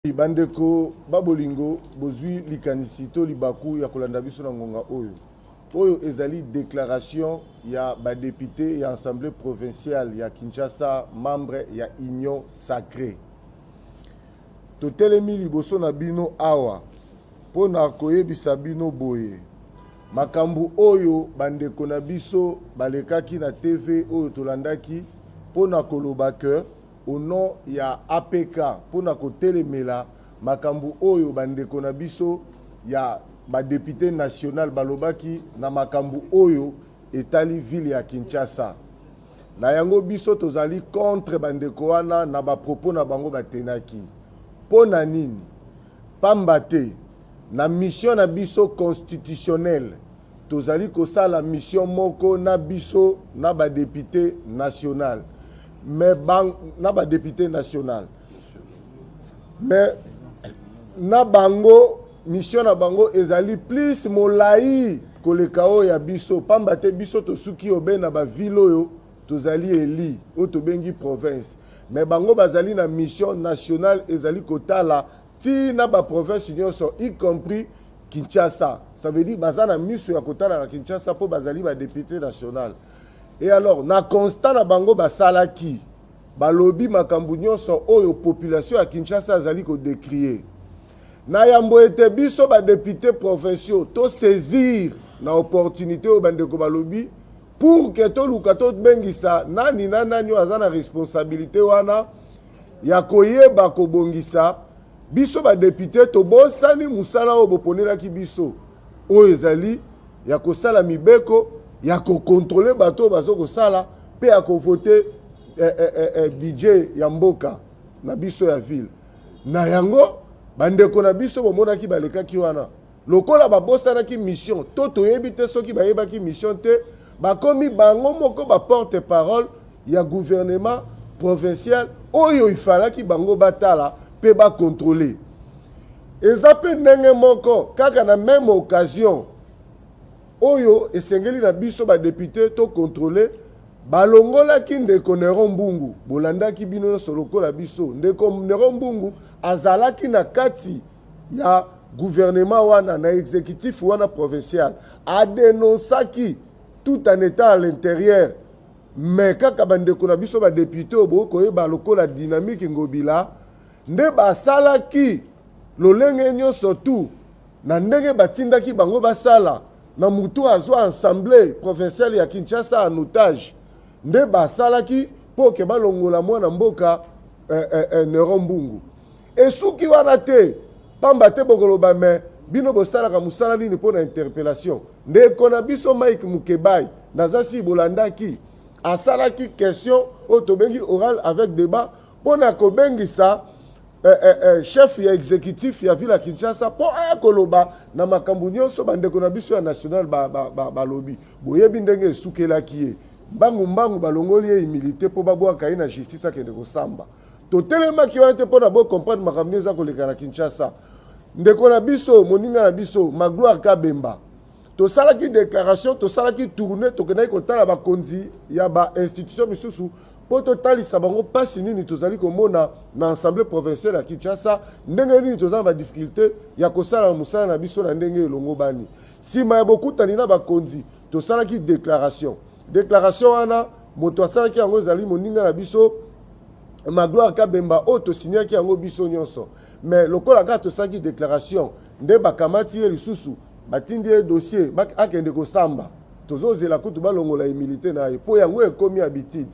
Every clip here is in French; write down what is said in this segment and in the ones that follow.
Bandeko babolingo bozwi likanisito libaku ya kolanda biso na ngonga oyo ezali déclaration ya ba député ya assemblée provinciale ya Kinshasa membre ya union sacrée totelemi liboso na bino awa pona koyebisa bino boye makambu oyo bandeko na biso balekaki na TV oyo tolandaki pona koloba ke au nom ya APK pona kotelemela makambu oyo bandeko na biso ya ba député national balobaki na makambu oyo etali ville ya Kinshasa na yango biso tozali contre bandeko wana na ba propos na bango batenaki pona nini pamba te na mission na biso constitutionnelle tozali kosala mission moko na biso na ba député national mais na ba député national mais na bango mission na bango ezali plus molai koleka oyo ya biso pamba te biso tosuki obe na ba ville oyo tozali eli o tobengi province mais bango bazali na mission nationale ezali kotala ti na ba province nyonso y compris Kinshasa. Ça veut dire bazana miso ya kotala na Kinshasa po bazali ba député national. Et alors na constat na bango basalaki balobi makambu nyonso oyo population ya Kinshasa azali ko décrier. Na yambo ete biso ba député provinciaux to saisir na opportunité o bandeko balobi pour que to luka to bengisa nani nani azana responsabilité wana ya koyeba ko bongisa biso ba député to bosani musala o boponelaki biso o ezali ya kosala mibeko ya ko contrôler bato bazo kosala pe ya ko voter budget ya mboka na biso ya ville na yango bandeko na biso bomonaki balekaki wana lokola babosanaki mission to toyebi te soki bayebaki mission te bakomi bango moko ba porte parole ya gouvernement provincial oyo ifalaki bango batala pe ba contrôler eza pe ndenge moko kaka na même occasion oyo esengeli na biso ba député to contrôler balongolaki ndeko Nero Mbungu bolandaki bino solokola biso ndeko Nero Mbungu azalaki na kati ya gouvernement wana na exécutif wana provincial a dénoncaki tout en étant à l'intérieur mais kaka bandeko na biso ba député obo koyeba lokola dynamique ngobila nde basalaki lolenge nyonso tu na ndenge batindaki bango basala na mutu azwa assemblée provinciale ya Kinshasa en otage nde basalaki po ke balongola mwana mboka Nero Mbungu esuki wana te pamba te bokoloba me bino bosalaka musala nini po na interpellation nde kona biso Mike Mukebai nazasi bolandaki asalaki question o tobengi oral avec débat po na kobengisa chef ya exécutif ya ville ya Kinshasa po akoloba na makambu nyonso bandeko na biso ya national balobi boyebi ndenge esukelaki ye mbangu balongoli ye imilité po babwaka ye na justice akende kosamba totelemaki wana te mpo na bo comprendre makambu eza koleka na Kinshasa ndeko na biso moninga na biso Magloire Kabemba tosalaki déclaration tosalaki tournée tokendaki kotala bakonzi ya ba institution misusu po totalisa bango pasi nini tozali komona na assemblée provinciale ya Kinshasa ndenge nini tozala ba difficulté ya kosala musala na biso na ndenge elongo bani sima ya bokutani na bakonzi tosalaki déclaration wana moto asalaki yango ezali moninga na biso Magloire Kabemba o tosignaki yango biso nyonso mais lokola kaka tosalaki déclaration nde bakamati ye lisusu batindi ye dossier akende kosamba tozozela kutu balongola imilité na ye po yango ekomi habitude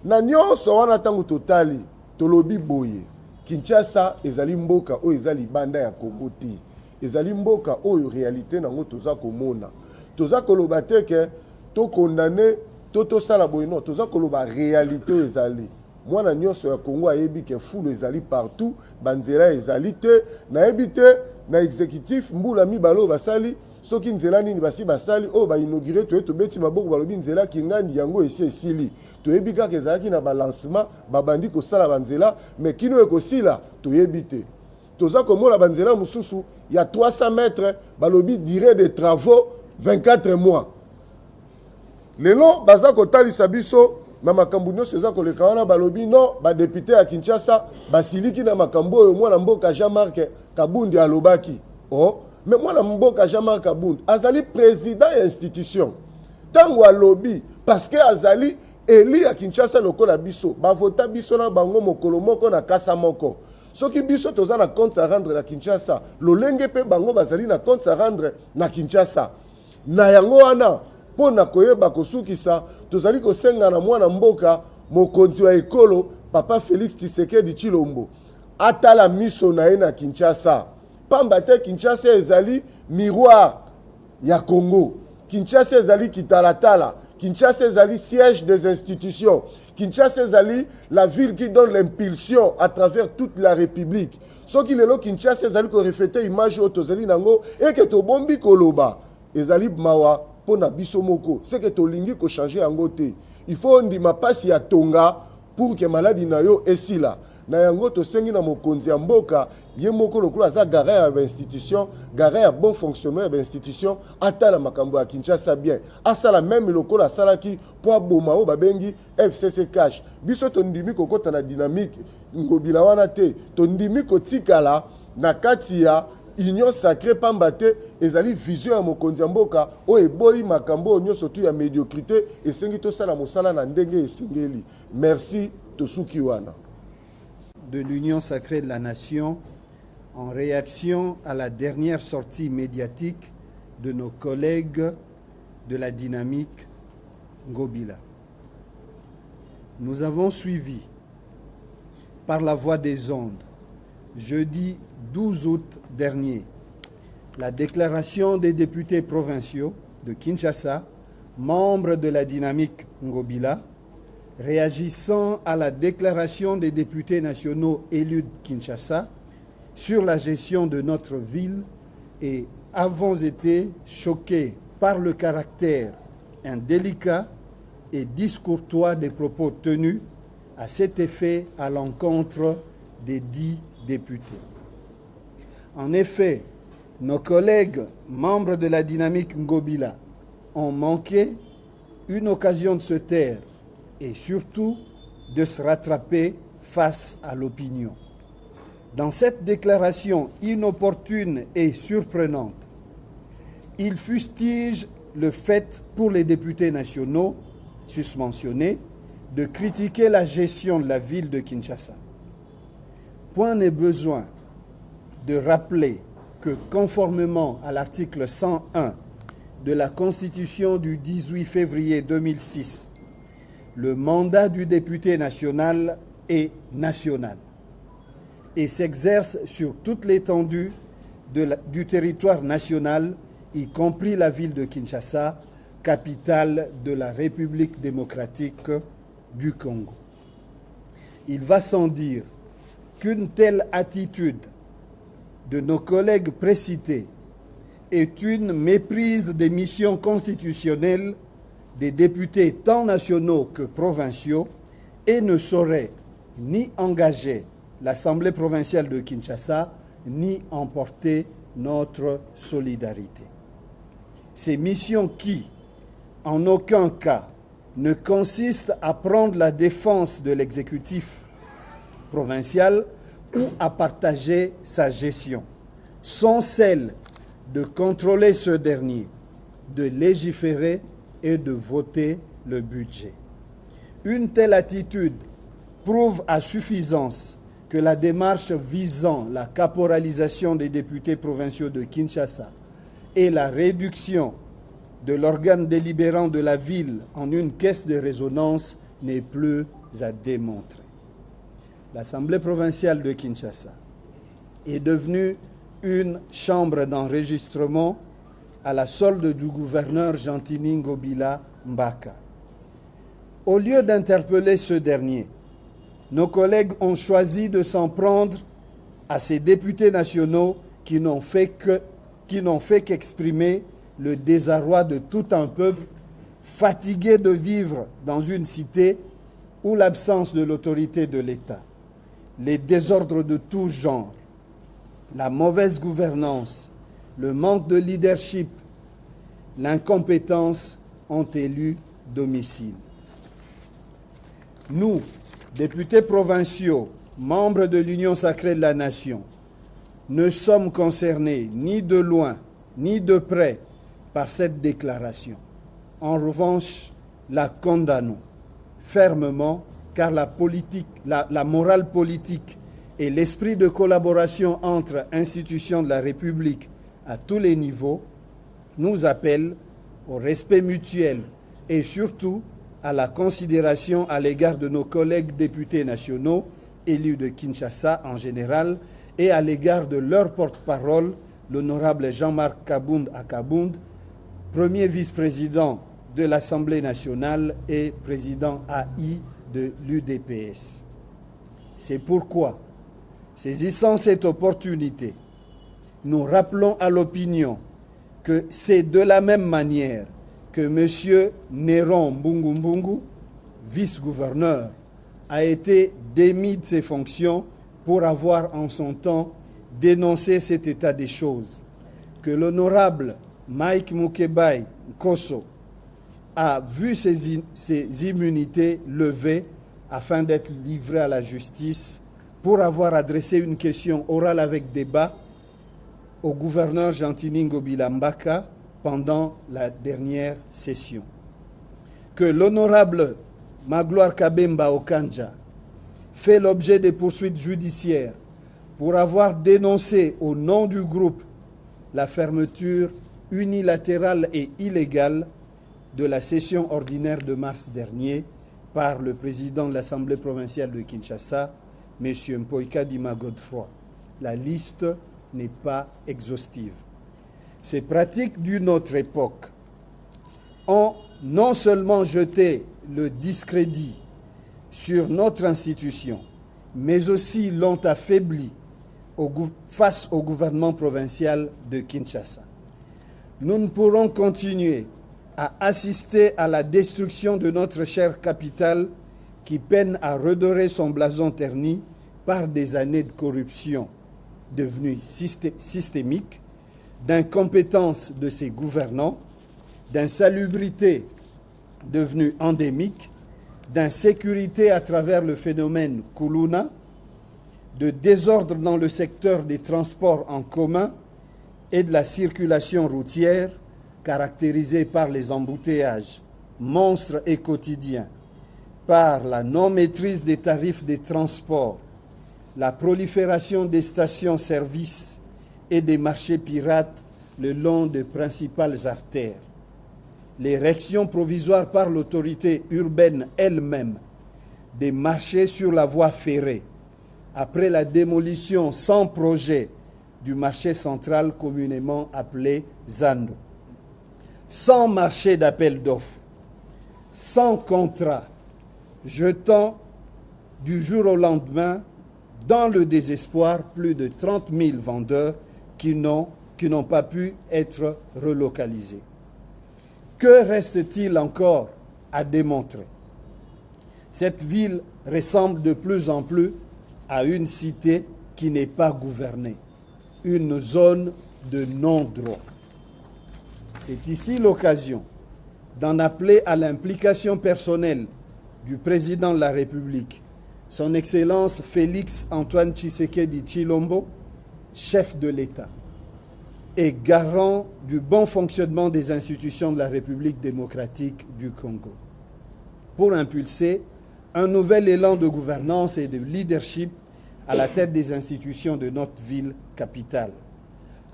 na nyonso wana ntango totali tolobi boye Kinshasa ezali mboka oyo ezali banda ya Kongo te ezali mboka oyo réalité nango toza komona toza koloba te ke to condamné tosala boye non toza koloba réalité ezali mwana nyonso ya Kongo ayebi ke fulu ezali partout banzela ezali te nayebi te na exécutif mbula mibalo basali soki nzela nini basi basali o ba inauguré to beti maboko balobi nzela kingandi yango esi esili toyebi kaka ezalaki na balancement babandi kosala banzela mais kino ekosila toyebi te toza komona banzela mususu ya 300 mètres balobi durée de travaux 24 mois lelo baza kotalisa biso na makambo nyonso eza koleka wana balobi non badepute ya Kinshasa basiliki na makambo oyo mwana mboka Jean-Marc Kabundi alobaki. Oh, mais mwana mboka Jean-Marc Kabundi azali président ya institution tango alobi parce que azali eli ya Kinshasa lokola biso bavota biso na bango mokolo moko na kasa moko. Soki biso toza na compte à rendre na Kinshasa lolenge pe bango bazali na compte à rendre na Kinshasa. Na yango wana pona koyeba kosukisa tozali kosenga na mwana mboka mokonzi wa ekolo papa Félix Tshisekedi Tshilombo atala miso na ye na Kinshasa. Pamba te Kinshasa ezali miroir ya Congo. Kinshasa ezali kitalatala. Kinshasa ezali siège des institutions. Kinshasa ezali la ville qui donne l'impulsion à travers toute la République. Soki lelo Kinshasa ezali ko refléter image o tozali nango et que to bombi koloba ezali mawa pona biso moko. C'est que to lingi ko changer yango te. Il faut ndima pasi ya tonga pour que maladie na yo esila. Na yango to sengi na mokonzi ya mboka ye moko lokola za garant ya institution, garant ya bon fonctionnement ya institution atala makambo ya Kinshasa bien. Asala même lokola salaki po boma o babengi FCC cash. Biso to ndimi kokota na dynamique ngobila wana te. To ndimi kotikala na kati ya union sacrée pamba te ezali vision ya mokonzi ya mboka o eboli makambo nyonso tu ya médiocrité esengi to sala mosala na ndenge esengeli. Merci tosuki wana. De l'Union sacrée de la Nation en réaction à la dernière sortie médiatique de nos collègues de la dynamique Ngobila. Nous avons suivi par la voie des ondes, jeudi 12 août dernier, la déclaration des députés provinciaux de Kinshasa, membres de la dynamique Ngobila, réagissant à la déclaration des députés nationaux élus de Kinshasa sur la gestion de notre ville et avons été choqués par le caractère indélicat et discourtois des propos tenus à cet effet à l'encontre des 10 députés. En effet, nos collègues membres de la dynamique Ngobila ont manqué une occasion de se taire et surtout de se rattraper face à l'opinion. Dans cette déclaration inopportune et surprenante, ils fustigent le fait pour les députés nationaux susmentionnés de critiquer la gestion de la ville de Kinshasa. Point n'est besoin de rappeler que conformément à l'article 101 de la Constitution du 18 février 2006, le mandat du député national est national et s'exerce sur toute l'étendue du territoire national, y compris la ville de Kinshasa, capitale de la République démocratique du Congo. Il va sans dire qu'une telle attitude de nos collègues précités est une méprise des missions constitutionnelles des députés tant nationaux que provinciaux et ne saurait ni engager l'Assemblée provinciale de Kinshasa ni emporter notre solidarité. Ces missions qui, en aucun cas, ne consistent à prendre la défense de l'exécutif provincial ou à partager sa gestion, sont celles de contrôler ce dernier, de légiférer et de voter le budget. Une telle attitude prouve à suffisance que la démarche visant la caporalisation des députés provinciaux de Kinshasa et la réduction de l'organe délibérant de la ville en une caisse de résonance n'est plus à démontrer. L'Assemblée provinciale de Kinshasa est devenue une chambre d'enregistrement à la solde du gouverneur Gentini Ngobila Mbaka. Au lieu d'interpeller ce dernier, nos collègues ont choisi de s'en prendre à ces députés nationaux qui n'ont fait qu'exprimer le désarroi de tout un peuple fatigué de vivre dans une cité où l'absence de l'autorité de l'État, les désordres de tout genre, la mauvaise gouvernance, le manque de leadership, l'incompétence ont élu domicile. nous, députés provinciaux, membres de l'Union sacrée de la nation, ne sommes concernés ni de loin ni de près par cette déclaration. En revanche, la condamnons fermement car la morale politique et l'esprit de collaboration entre institutions de la République à tous les niveaux nous appellent au respect mutuel et surtout à la considération à l'égard de nos collègues députés nationaux, élus de Kinshasa en général, et à l'égard de leur porte-parole, l'honorable Jean-Marc Kabound Akabound, premier vice-président de l'Assemblée nationale et président AI de l'UDPS. C'est pourquoi, saisissant cette opportunité, nous rappelons à l'opinion que c'est de la même manière que M. Néron Mbungu, vice-gouverneur, a été démis de ses fonctions pour avoir en son temps dénoncé cet état des choses, que l'honorable Mike Mukebai Nkosso a vu ses immunités levées afin d'être livré à la justice pour avoir adressé une question orale avec débat au gouverneur Gentilini Bilambaka pendant la dernière session. Que l'honorable Magloire Kabemba Okanja fait l'objet des poursuites judiciaires pour avoir dénoncé au nom du groupe la fermeture unilatérale et illégale de la session ordinaire de mars dernier par le président de l'Assemblée provinciale de Kinshasa, M. Mpoika Dima Godefroy. La liste n'est pas exhaustive. Ces pratiques d'une autre époque ont non seulement jeté le discrédit sur notre institution, mais aussi l'ont affaibli face au gouvernement provincial de Kinshasa. Nous ne pourrons continuer à assister à la destruction de notre chère capitale qui peine à redorer son blason terni par des années de corruption devenue systémique, d'incompétence de ses gouvernants, d'insalubrité devenue endémique, d'insécurité à travers le phénomène Kuluna, de désordre dans le secteur des transports en commun et de la circulation routière caractérisée par les embouteillages monstres et quotidiens, par la non-maîtrise des tarifs des transports, la prolifération des stations-service et des marchés pirates le long des principales artères, l'érection provisoire par l'autorité urbaine elle-même des marchés sur la voie ferrée, après la démolition sans projet du marché central communément appelé Zando, sans marché d'appel d'offres, sans contrat, jetant du jour au lendemain dans le désespoir plus de 30 000 vendeurs qui n'ont pas pu être relocalisés. Que reste-t-il encore à démontrer? Cette ville ressemble de plus en plus à une cité qui n'est pas gouvernée, une zone de non-droit. C'est ici l'occasion d'en appeler à l'implication personnelle du président de la République, son Excellence Félix Antoine Tshisekedi Tshilombo, chef de l'État, et garant du bon fonctionnement des institutions de la République démocratique du Congo, pour impulser un nouvel élan de gouvernance et de leadership à la tête des institutions de notre ville capitale,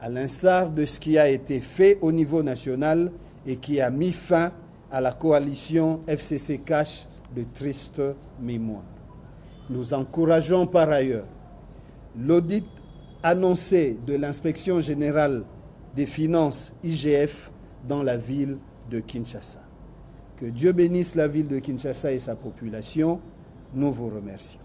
à l'instar de ce qui a été fait au niveau national et qui a mis fin à la coalition FCC Cash de triste mémoire. Nous encourageons par ailleurs l'audit annoncé de l'inspection générale des finances IGF dans la ville de Kinshasa. Que Dieu bénisse la ville de Kinshasa et sa population. Nous vous remercions.